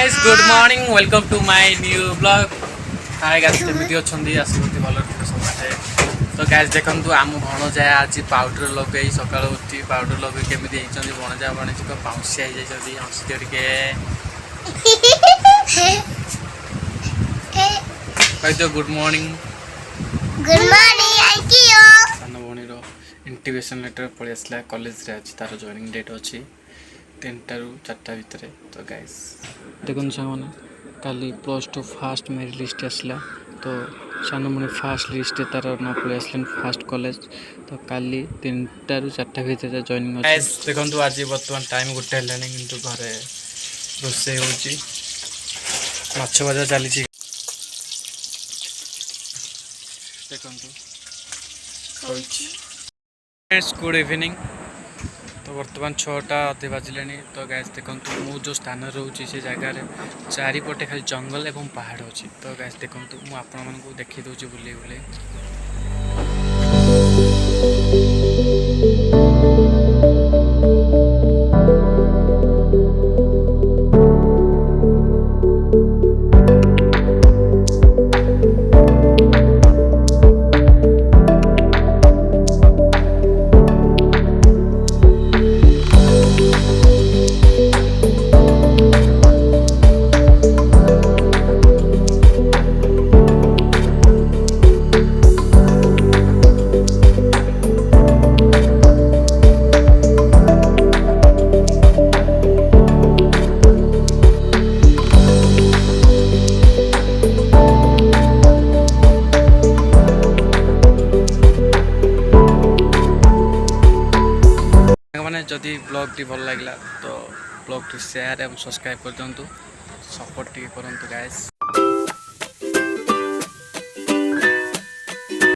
guys, good morning. Welcome to my new vlog. Hi guys, केମିତି ଅଛନ୍ତି ଆଶୀର୍ବାଦ ଭଲ ସମସ୍ତେ ତ guys ଦେଖନ୍ତୁ ଆମ ଭଣଜା ଆଜି ପାଉଡର ଲଗେଇ ସକାଳୁ ଉଠି ପାଉଡର ଲଗେଇ କେମିତି ହେଇଛନ୍ତି ଭଣଜା ଭଣଜିକ ପାଉଁଶିଆ ହେଇଯାଇଛନ୍ତି ହସିଦିଅ ଟିକେ କହିଦିଅ ଗୁଡ୍ ମର୍ଣ୍ଣିଂ ଆଙ୍କିଓ ସାନ ଭଉଣୀର ଇଣ୍ଟିଗ୍ରେସନ୍ ଲେଟର ପଳେଇ ଆସିଲା କଲେଜରେ ଆଜି ତାର ଜଏନିଂ ଡେଟ୍ ଅଛି 3ଟା ରୁ 4ଟା ଭିତରେ ତ ଗାଇସ୍ ଦେଖନ୍ତୁ ସାଙ୍ଗମାନେ କାଲି +2 ଫାଷ୍ଟ ମେରିଟ୍ ଲିଷ୍ଟ ଆସିଲା ତ ସାନମଣି ଫାଷ୍ଟ ଲିଷ୍ଟରେ ତାର ନାଁ ପଳେଇ ଆସିଲାନି ଫାଷ୍ଟ କଲେଜ ତ କାଲି 3ଟା ରୁ 4ଟା ଭିତରେ ଜଏନିଂ ଅଛି ଗାଇସ୍ ଦେଖନ୍ତୁ ଆଜି ବର୍ତ୍ତମାନ ଟାଇମ୍ 1 ହେଲାଣି କିନ୍ତୁ ଘରେ ରୋଷେଇ ହେଉଛି ମାଛ ଭଜା ଚାଲିଛି ଦେଖନ୍ତୁ गुड इवनिंग तो बर्तमान 6टा अधे बाजिले तो गैस देखो मु जो स्थान रोचे से जगार चारिपटे खाली जंगल एवं पहाड़ अच्छी तो गैस देखो मुझे आपण मानक देखी दूसरी बुले बुले मैंने जदि ब्लॉग टी भल लगे तो ब्लॉग टी शेयर एवं सब्सक्राइब कर दिंतु सपोर्ट टी करूँ गाइस।